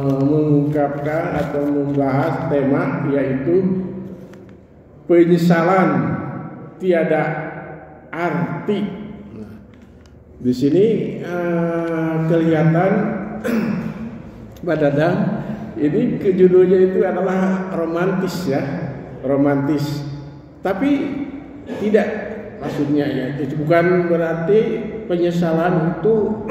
mengungkapkan atau membahas tema yaitu penyesalan tiada arti. Nah, di sini kelihatan Pak Dadang ini judulnya itu adalah romantis ya, romantis. Tapi tidak, maksudnya ya itu bukan berarti penyesalan itu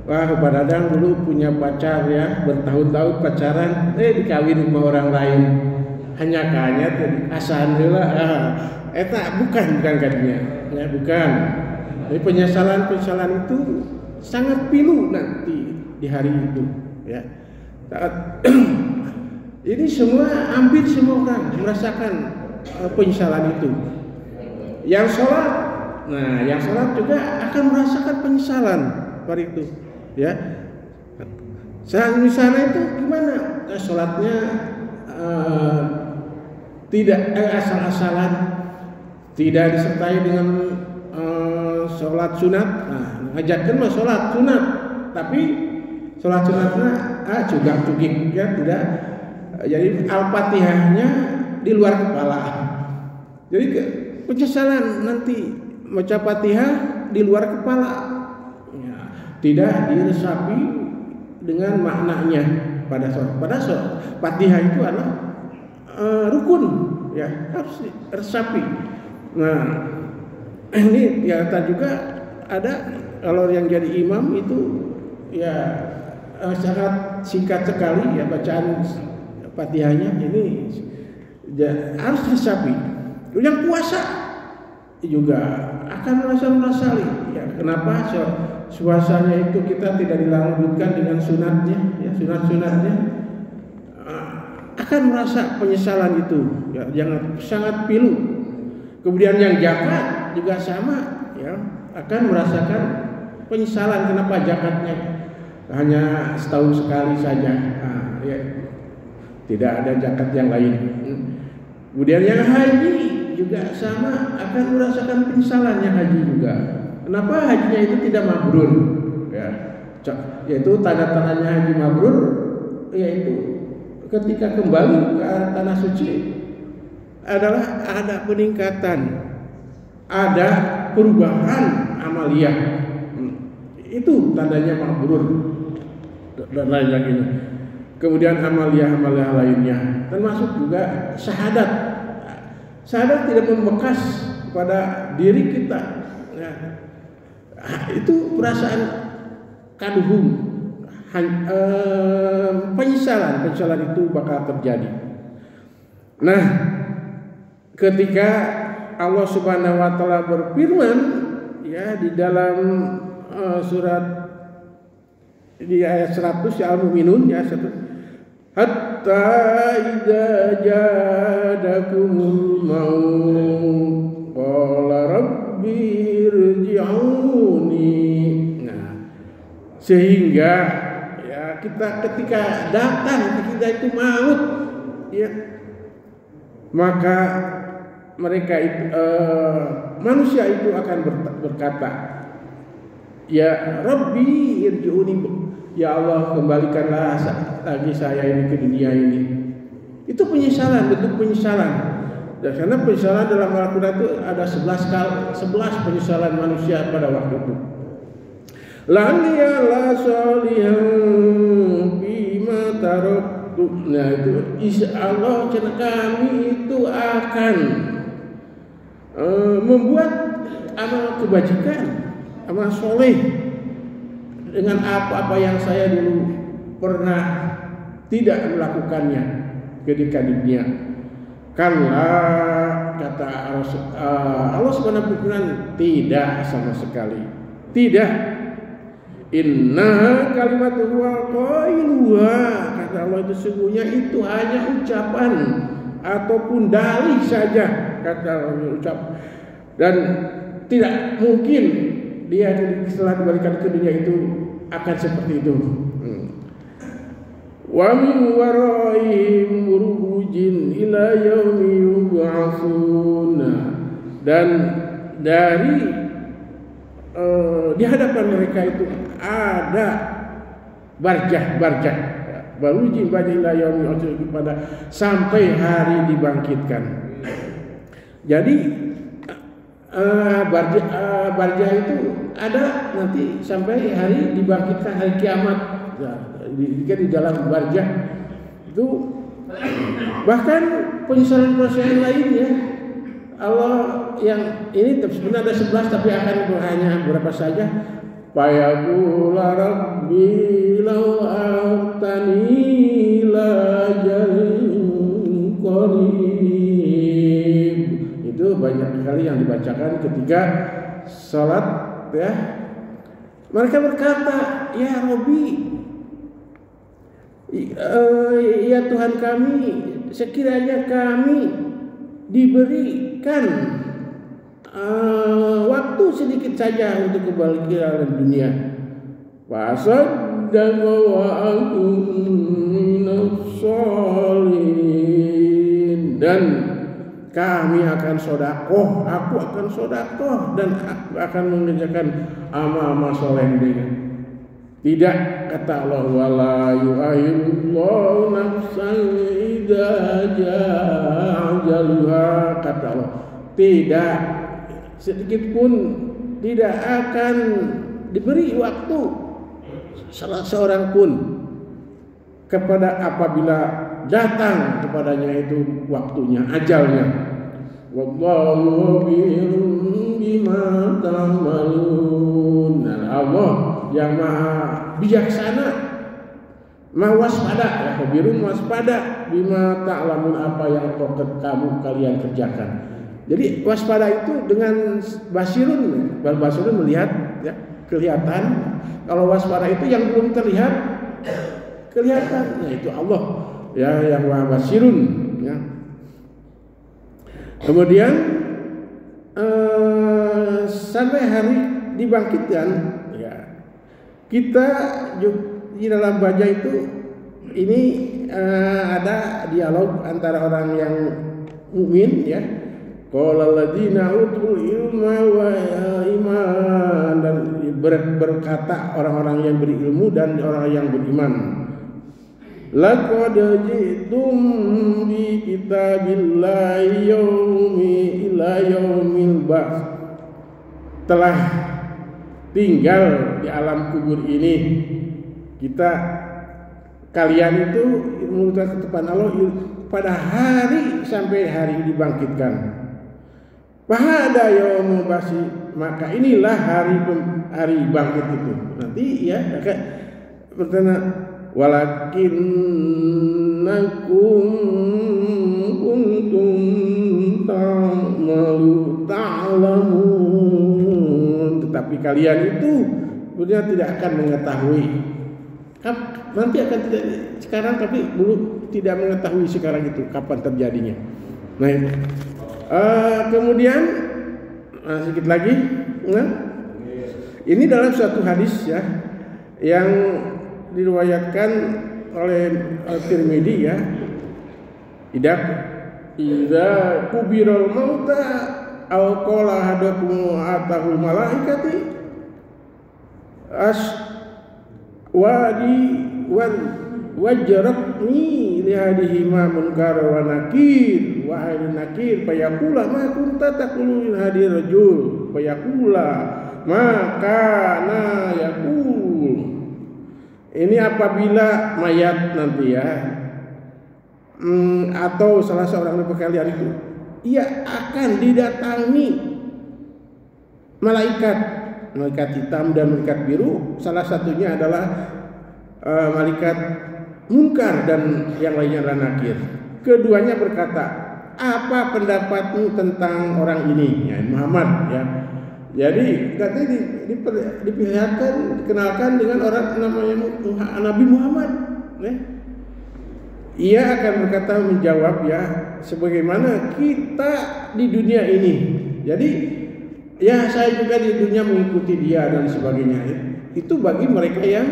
wah, Pak Dadang dulu punya pacar ya, bertahun-tahun pacaran, dikawin sama orang lain. Hanya asahan heula. Eta bukan kadinya. Ya, bukan. Jadi penyesalan itu sangat pilu nanti di hari itu, ya. Saat ini hampir semua orang merasakan penyesalan itu. Yang sholat juga akan merasakan penyesalan pada itu. Ya, saat misalnya itu gimana? Sholatnya tidak asal-asalan, tidak disertai dengan sholat sunat. Nah, ngajarkan mah sholat sunat, tapi sholat sunatnya cugak-cugik ya, tidak. Jadi al-fatihahnya di luar kepala. Jadi penyesalan nanti baca fatihah di luar kepala. Tidak diresapi dengan maknanya pada sholat. Fatihah itu adalah rukun, ya, harus diresapi. Nah, ini ternyata juga ada kalau yang jadi imam itu ya sangat singkat sekali ya bacaan Fatihahnya, ini harus diresapi. Yang puasa juga akan merasali. Ya, kenapa? Puasanya itu kita tidak dilanjutkan dengan sunatnya, ya, sunat-sunatnya akan merasa penyesalan itu, ya, jangan sangat pilu. Kemudian yang zakat juga sama, ya, akan merasakan penyesalan kenapa zakatnya hanya setahun sekali saja, ya, tidak ada zakat yang lain. Kemudian yang haji juga sama, akan merasakan penyesalan yang haji juga. Kenapa hajinya itu tidak mabrur? Ya, yaitu tanda-tandanya haji mabrur, yaitu ketika kembali ke tanah suci adalah ada peningkatan, ada perubahan amaliyah. Itu tandanya mabrur dan lain sebagainya. Kemudian amaliyah lainnya, termasuk juga syahadat. Syahadat tidak membekas pada diri kita. Ya. Itu perasaan kaduhum, penyesalan itu bakal terjadi. Nah, ketika Allah Subhanahu wa taala berfirman ya di dalam surat di ayat 100 ya Al-Mu'minun ya, hatta idza jadakumul maut qala rabbi irji'uni. Nah, sehingga ya kita ketika datang kita itu maut ya, maka mereka itu manusia itu akan berkata, ya Rabbi irji'uni, ya Allah kembalikanlah lagi saya ini ke dunia ini. Itu penyesalan, bentuk penyesalan. Dan karena penyesalan dalam Al-Quran itu ada 11 penyesalan manusia pada waktu itu. Laniyalah solihan bima taraktu. Nah itu insya Allah kami itu akan membuat amal kebajikan, amal soleh dengan apa-apa yang saya dulu pernah tidak melakukannya ketika di dunia. Kala kata Allah Subhanahu wa taala, tidak sama sekali. Tidak. Inna kalimatu wa qailuha, kata Allah itu sesungguhnya itu hanya ucapan ataupun dalih saja, kata Allah ucap, dan tidak mungkin dia setelah diberikan ke dunia itu akan seperti itu. Wa min waraihim burujin ila yaumi yub'atsun. Dan dari di hadapan mereka itu ada barjah baruji ila yaumil pada sampai hari dibangkitkan. Jadi barjah itu ada nanti sampai hari dibangkitkan, hari kiamat. Di dalam barjah itu bahkan penyesalan lainnya Allah yang ini sebenarnya ada 11 tapi akan hanya berapa saja. Fayaqula rabbi law ahtani la qarib. Itu banyak sekali yang dibacakan ketika salat ya. Mereka berkata, ya Rabbi, ya Tuhan kami, sekiranya kami diberikan waktu sedikit saja untuk kembali ke alam dunia. Fasaddaqa wa akun minas sholihin, dan kami akan sedekah, aku akan sedekah dan akan mengerjakan amal-amal soleh dengan. Tidak, kata Allah, wala yu'akhirullahu nafsan idza jaa ajaluha, kata Allah, tidak sedikit pun tidak akan diberi waktu salah seorang pun kepada apabila datang kepadanya itu waktunya, ajalnya. Wallahu khabirun bima ta'malun. Allah yang maha bijaksana, maha waspada, ya khabirun waspada bima ta'lamun, apa yang kalian kerjakan. Jadi waspada itu dengan basirun melihat ya, kelihatan. Kalau waspada itu yang belum terlihat kelihatan, yaitu Allah ya yang maha basirun ya. Kemudian sampai hari dibangkitkan ya, kita di dalam baja itu ini ada dialog antara orang yang mukmin ya. Qala alladziina utul ilma wa iman, dan berkata orang-orang yang berilmu dan orang yang beriman. Laqad ji'tum bi kitabillahi ila yaumil ba'ts. Telah tinggal di alam kubur ini kalian itu menurut ketetapan Allah pada hari sampai hari dibangkitkan. Fahada yaumul ba'ts, maka inilah hari bangkit itu. Nanti ya bertanya, walakinnakum kuntum ta'lamun, tetapi kalian itu sebenarnya tidak akan mengetahui. Nanti akan tidak sekarang, tapi dulu tidak mengetahui sekarang itu kapan terjadinya. Nah, kemudian sedikit lagi, ini dalam suatu hadis ya yang diriwayatkan oleh Tirmidzi ya. Idza kubiral mauta aw qala hadakum atahul malaikati aswadi wajratni li hadhihi ma munkar wa nakir wa ayin nakir fayaqula ma kunta taqulu hadi rajul fayaqula ma kana yaqul. Ini apabila mayat nanti ya, atau salah seorang dari kalian itu, ia akan didatangi malaikat hitam dan malaikat biru. Salah satunya adalah malaikat munkar dan yang lainnya adalah nakir. Keduanya berkata, apa pendapatmu tentang orang ini, ya Muhammad ya. Jadi katanya dikenalkan dengan orang namanya Nabi Muhammad. Ia akan berkata, menjawab ya, sebagaimana kita di dunia ini. Jadi ya saya juga di dunia mengikuti dia dan sebagainya. Itu bagi mereka yang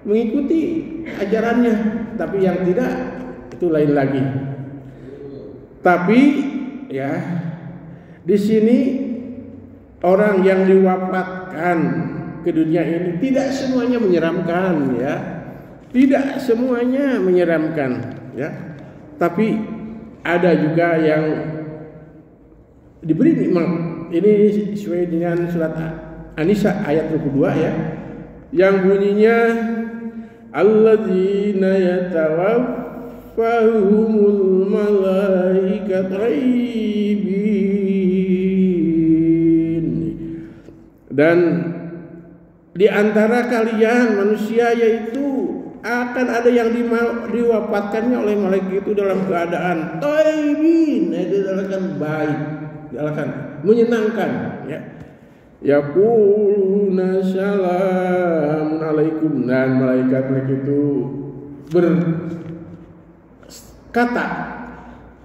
mengikuti ajarannya, tapi yang tidak itu lain lagi. Tapi ya di sini orang yang diwafatkan ke dunia ini tidak semuanya menyeramkan ya. Tidak semuanya menyeramkan, ya. Tapi ada juga yang diberi nikmat. Ini sesuai dengan surat An-Nisa ayat 22 ya. Yang bunyinya alladzina yatawaffahumul malaikatu ghaibin. Dan di antara kalian manusia yaitu akan ada yang diwafatkannya oleh malaikat itu dalam keadaan thaibin, itu dalam baik, dalam menyenangkan, ya. Yaquluna salamun alaikum, dan malaikat itu berkata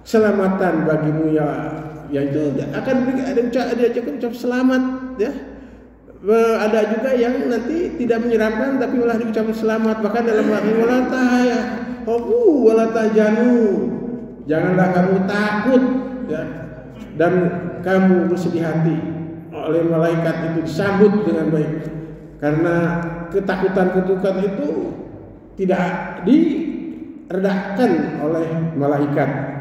selamatan bagimu, ya, yaitu akan ada ucap selamat, ya. Ada juga yang nanti tidak menyeramkan tapi malah diucapkan selamat, bahkan dalam arti wala tahzanu, janganlah kamu takut, ya, dan kamu bersedih hati. Oleh malaikat itu disambut dengan baik, karena ketakutan itu tidak diredakan oleh malaikat.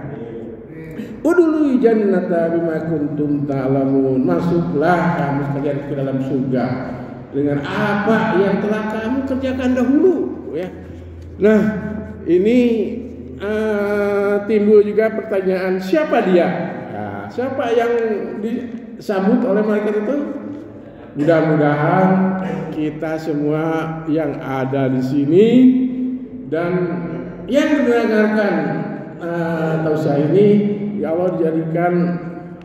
Udkhulul jannata bima kuntum ta'lamun, masuklah kamu sekalian ke dalam surga dengan apa yang telah kamu kerjakan dahulu, ya. Nah, ini timbul juga pertanyaan, siapa dia? Nah, siapa yang disambut oleh malaikat itu? Mudah-mudahan kita semua yang ada di sini dan yang mendengarkan tausiah ini, ya Allah, dijadikan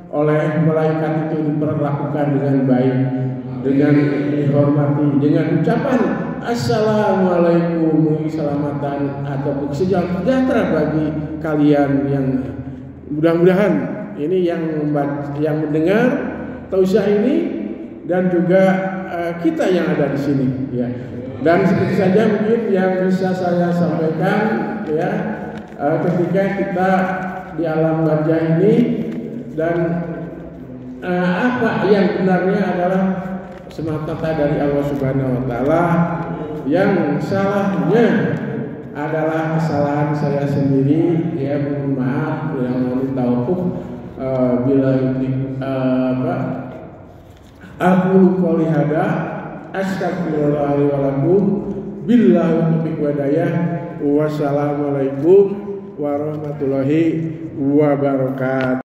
oleh malaikat itu diperlakukan dengan baik, dengan dihormati, dengan ucapan assalamualaikum, keselamatan atau sejahtera bagi kalian yang mudah-mudahan ini yang mendengar tausiah ini dan juga kita yang ada di sini, ya. Dan seperti saja mungkin yang bisa saya sampaikan, ya, ketika kita di alam barzah ini, dan apa yang benarnya adalah semata dari Allah Subhanahu wa taala, yang salahnya adalah kesalahan saya sendiri, ya, mohon maaf, yang mohon taufiq bila aku qouli hada astagfirullah wa lakum billahi taufiq wa hidayah. Wassalamualaikum warahmatullahi wabarakatuh.